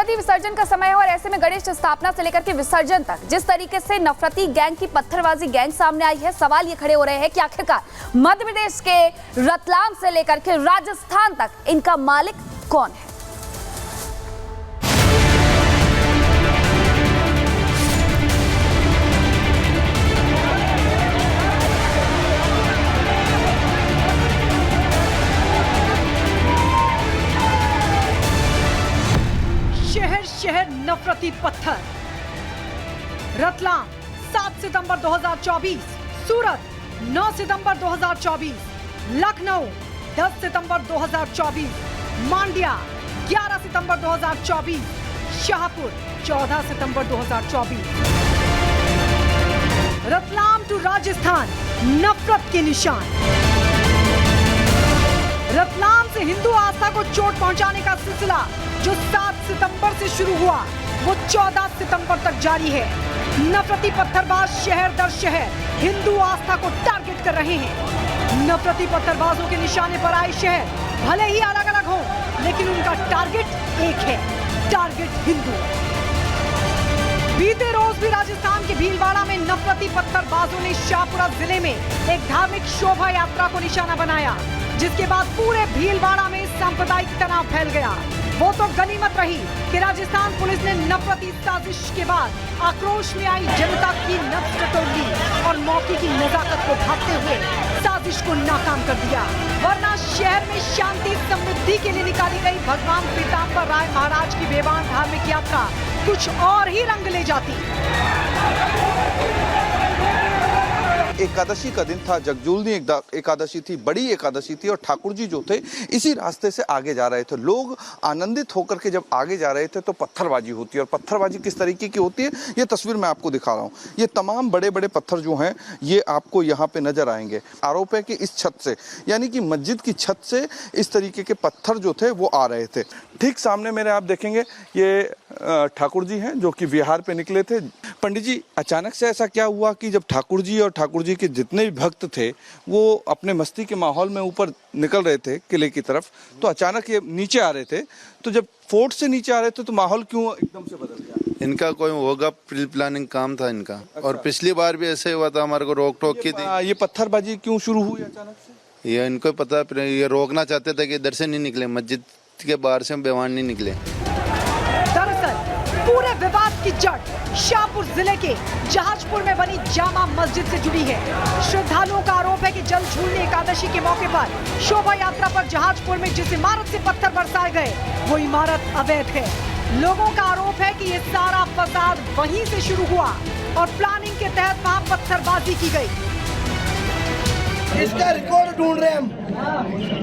गणपति विसर्जन का समय है और ऐसे में गणेश स्थापना से लेकर के विसर्जन तक जिस तरीके से नफरती गैंग की पत्थरबाजी गैंग सामने आई है, सवाल ये खड़े हो रहे हैं कि आखिरकार मध्य प्रदेश के रतलाम से लेकर के राजस्थान तक इनका मालिक कौन है। शहर नफरती पत्थर। रतलाम 7 सितंबर 2024, सूरत 9 सितंबर 2024, लखनऊ 10 सितंबर 2024, मांड्या 11 सितंबर 2024, शाहपुर 14 सितंबर 2024। रतलाम टू राजस्थान नफरत के निशान। रतलाम से हिंदू आस्था को चोट पहुंचाने का सिलसिला जो 7 सितंबर से शुरू हुआ वो 14 सितंबर तक जारी है। नफरती पत्थरबाज शहर दर शहर हिंदू आस्था को टारगेट कर रहे हैं। नफरती पत्थरबाजों के निशाने पर आए शहर भले ही अलग अलग हों, लेकिन उनका टारगेट एक है, टारगेट हिंदू। बीते रोज भी राजस्थान के भीलवाड़ा में नफरती पत्थरबाजों ने शाहपुरा जिले में एक धार्मिक शोभा यात्रा को निशाना बनाया, जिसके बाद पूरे भीलवाड़ा में सांप्रदायिक तनाव फैल गया। वो तो गनीमत रही कि राजस्थान पुलिस ने नफरती साजिश के बाद आक्रोश में आई जनता की नब्ज टटोल ली और मौके की नजाकत को भांपते हुए साजिश को नाकाम कर दिया, वरना शहर में शांति समृद्धि के लिए निकाली गई भगवान पीताम्बर राय महाराज की बेबान धार्मिक यात्रा कुछ और ही रंग ले जाती। एकादशी का दिन था, जगजूलनी एकादशी थी, बड़ी एकादशी थी और ठाकुर जी जो थे इसी रास्ते से आगे जा रहे थे। लोग आनंदित होकर के जब आगे जा रहे थे तो पत्थरबाजी होती है, और पत्थरबाजी किस तरीके की होती है ये तस्वीर मैं आपको दिखा रहा हूँ। ये तमाम बड़े बड़े पत्थर जो हैं ये आपको यहाँ पे नजर आएंगे। आरोप है कि इस छत से, यानी कि मस्जिद की छत से इस तरीके के पत्थर जो थे वो आ रहे थे। ठीक सामने मेरे आप देखेंगे ये ठाकुर जी हैं जो कि विहार पे निकले थे। पंडित जी, अचानक से ऐसा क्या हुआ कि जब ठाकुर जी और ठाकुर जी के जितने भी भक्त थे वो अपने मस्ती के माहौल में ऊपर निकल रहे थे किले की तरफ, तो अचानक ये नीचे आ रहे थे, तो जब फोर्ट से नीचे आ रहे थे तो माहौल क्यों एकदम से बदल गया? इनका कोई होगा प्री प्लानिंग काम था इनका। अच्छा। और पिछली बार भी ऐसे हुआ था, हमारे को रोक टोक की थी। ये पत्थरबाजी क्यों शुरू हुई अचानक से? ये इनको पता, ये रोकना चाहते थे कि इधर से नहीं निकले, मस्जिद के बाहर से बेवान नहीं निकले। दरअसल पूरे विवाद की जड़ शाहपुर जिले के जहाजपुर में बनी जामा मस्जिद से जुड़ी है। श्रद्धालुओं का आरोप है कि जल झूलने एकादशी के मौके पर शोभा यात्रा पर जहाजपुर में जिस इमारत से पत्थर बरसाए गए वो इमारत अवैध है। लोगों का आरोप है कि ये सारा फसाद वहीं से शुरू हुआ और प्लानिंग के तहत वहाँ पत्थरबाजी की गई। इसका रिकॉर्ड ढूंढ रहे हम।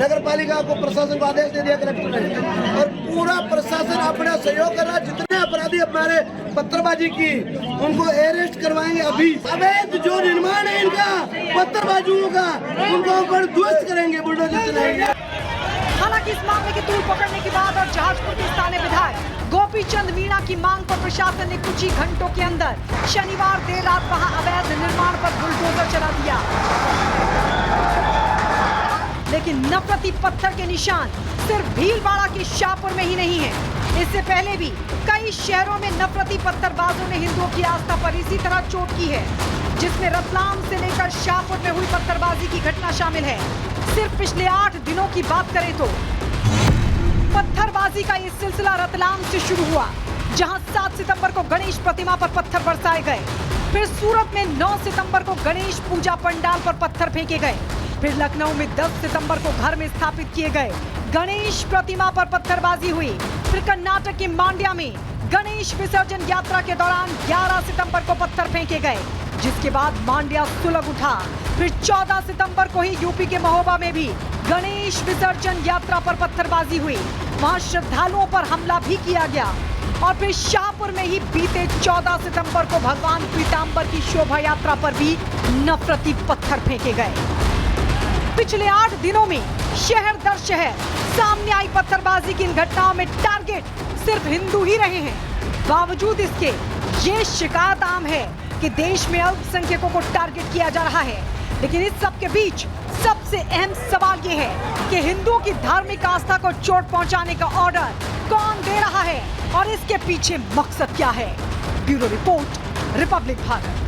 नगर पालिका को, प्रशासन को आदेश दे दिया कलेक्टर ने, और पूरा प्रशासन अपना सहयोग कर रहा है। जितने अपराधी हमारे पत्थरबाजी की उनको अरेस्ट करवाएंगे अभी। अवैध जो निर्माण है इनका पत्थरबाजियों का, उनको ऊपर ध्वस्त करेंगे, बुलडोजर चलाएंगे। हालांकि इस मामले की तूल पकड़ने के बाद और जहाजपुर के स्थानीय विधायक गोपीचंद मीणा की मांग पर प्रशासन ने कुछ ही घंटों के अंदर शनिवार देर रात वहां अवैध निर्माण पर बुलडोजर चला दिया। लेकिन नफरती पत्थर के निशान सिर्फ भीलवाड़ा के शाहपुर में ही नहीं है। इससे पहले भी कई शहरों में नफरती पत्थरबाजों ने हिंदुओं की आस्था पर इसी तरह चोट की है, जिसमें रतलाम से लेकर शाहपुर में हुई पत्थरबाजी की घटना शामिल है। सिर्फ पिछले 8 दिनों की बात करें तो पत्थरबाजी का ये सिलसिला रतलाम से शुरू हुआ, जहां 7 सितंबर को गणेश प्रतिमा पर पत्थर बरसाए गए। फिर सूरत में 9 सितंबर को गणेश पूजा पंडाल पर पत्थर फेंके गए। फिर लखनऊ में 10 सितंबर को घर में स्थापित किए गए गणेश प्रतिमा पर पत्थरबाजी हुई। फिर कर्नाटक के मांड्या में गणेश विसर्जन यात्रा के दौरान 11 सितंबर को पत्थर फेंके गए, जिसके बाद मांड्या सुलग उठा। फिर 14 सितंबर को ही यूपी के महोबा में भी गणेश विसर्जन यात्रा पर पत्थरबाजी हुई, वहां श्रद्धालुओं पर हमला भी किया गया। और फिर शाहपुर में ही बीते 14 सितंबर को भगवान पीताम्बर की शोभा यात्रा पर भी नफरती पत्थर फेंके गए। पिछले 8 दिनों में शहर दर शहर सामने आई पत्थरबाजी की इन घटनाओं में टारगेट सिर्फ हिंदू ही रहे हैं। बावजूद इसके ये शिकायत आम है कि देश में अल्पसंख्यकों को टारगेट किया जा रहा है। लेकिन इस सब के बीच सबसे अहम सवाल ये है कि हिंदुओं की धार्मिक आस्था को चोट पहुंचाने का ऑर्डर कौन दे रहा है और इसके पीछे मकसद क्या है? Bureau report, Republic Bharat.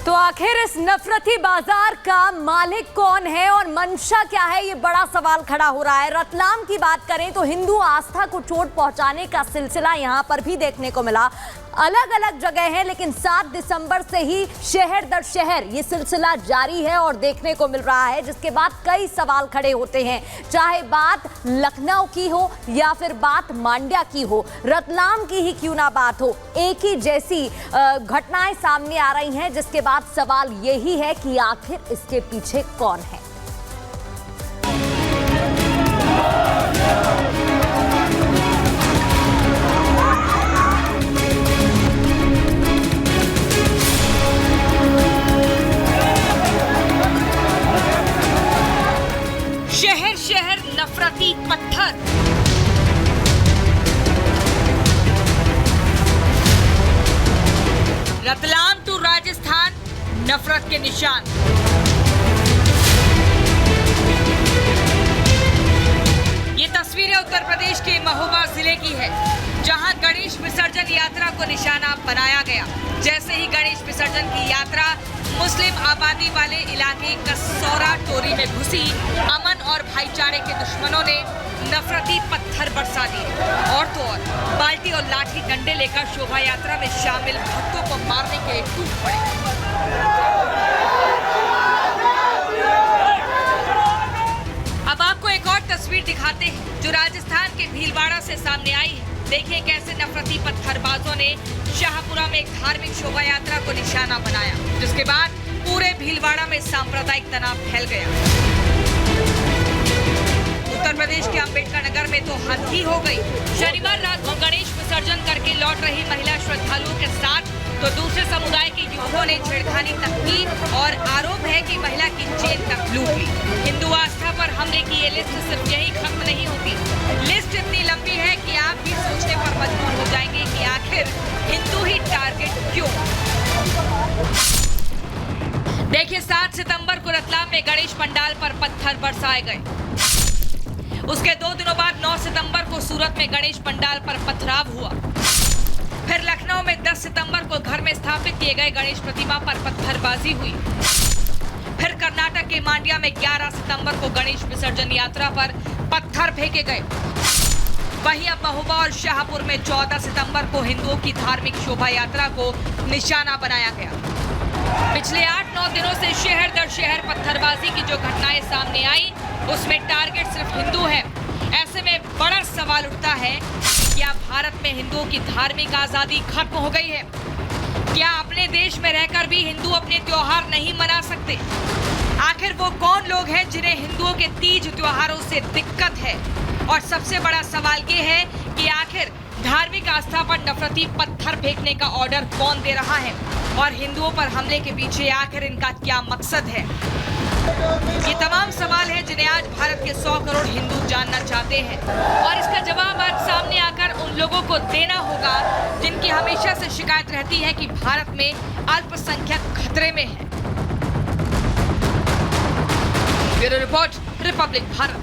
तो आखिर इस नफरती बाजार का मालिक कौन है और मंशा क्या है, ये बड़ा सवाल खड़ा हो रहा है। रतलाम की बात करें तो हिंदू आस्था को चोट पहुंचाने का सिलसिला यहां पर भी देखने को मिला। अलग अलग जगह है, लेकिन 7 दिसंबर से ही शहर दर शहर ये सिलसिला जारी है और देखने को मिल रहा है, जिसके बाद कई सवाल खड़े होते हैं। चाहे बात लखनऊ की हो या फिर बात मांड्या की हो, रतलाम की ही क्यों ना बात हो, एक ही जैसी घटनाएं सामने आ रही हैं, जिसके बाद सवाल यही है कि आखिर इसके पीछे कौन है। शहर शहर नफरती पत्थर, रतलाम टू राजस्थान नफरत के निशान। ये तस्वीरें उत्तर प्रदेश के महोबा जिले की है, जहां गणेश विसर्जन यात्रा को निशाना बनाया गया। जैसे ही गणेश विसर्जन की यात्रा मुस्लिम आबादी वाले इलाके कसौरा टोरी में घुसी, अमन और भाईचारे के दुश्मनों ने नफरती पत्थर बरसा दिए और तो और बाल्टी और लाठी डंडे लेकर शोभा यात्रा में शामिल भक्तों को मारने के लिए टूट पड़े। अब आपको एक और तस्वीर दिखाते हैं जो राजस्थान के भीलवाड़ा से सामने आई है। देखिए कैसे नफरती पत्थरबाजों ने शाहपुरा में एक धार्मिक शोभा यात्रा को निशाना बनाया, जिसके बाद पूरे भीलवाड़ा में सांप्रदायिक तनाव फैल गया। उत्तर प्रदेश के अंबेडकर नगर में तो हद ही हो गई। शनिवार रात को गणेश विसर्जन करके लौट रही महिला श्रद्धालुओं के साथ तो दूसरे समुदाय के युवकों ने छेड़खानी तक की और आरोप है कि महिला की चेन तक लूट ली। हिंदू आस्था पर हमले की ये लिस्ट सिर्फ यही खत्म नहीं होती। लिस्ट इतनी लंबी है कि आप भी सोचने पर मजबूर हो जाएंगे कि आखिर हिंदू ही टारगेट क्यों। देखिए 7 सितंबर को रतलाम में गणेश पंडाल पर पत्थर बरसाए गए। उसके 2 दिनों बाद 9 सितंबर को सूरत में गणेश पंडाल पर पथराव हुआ। फिर लखनऊ में 10 सितंबर को घर में स्थापित किए गए गणेश प्रतिमा पर पत्थरबाजी हुई। फिर कर्नाटक के मांड्या में 11 सितंबर को गणेश विसर्जन यात्रा पर पत्थर फेंके गए। वहीं अब महोबा और शाहपुर में 14 सितंबर को हिंदुओं की धार्मिक शोभा यात्रा को निशाना बनाया गया। पिछले 8-9 दिनों से शहर दर शहर पत्थरबाजी की जो घटनाएं सामने आई, उसमें टारगेट सिर्फ हिंदू है। ऐसे में बड़ा सवाल उठता है, क्या भारत में हिंदुओं की धार्मिक आजादी खत्म हो गई है? क्या अपने देश में रहकर भी हिंदू अपने त्योहार नहीं मना सकते? आखिर वो कौन लोग हैं जिन्हें हिंदुओं के तीज त्योहारों से दिक्कत है? और सबसे बड़ा सवाल ये है कि आखिर धार्मिक आस्था पर नफरती पत्थर फेंकने का ऑर्डर कौन दे रहा है और हिंदुओं पर हमले के पीछे आखिर इनका क्या मकसद है? ये तमाम सवाल हैं जिन्हें आज भारत के 100 करोड़ हिंदू जानना चाहते हैं और इसका जवाब आज सामने आकर उन लोगों को देना होगा जिनकी हमेशा से शिकायत रहती है कि भारत में अल्पसंख्यक खतरे में है। Bureau report, Republic Bharat.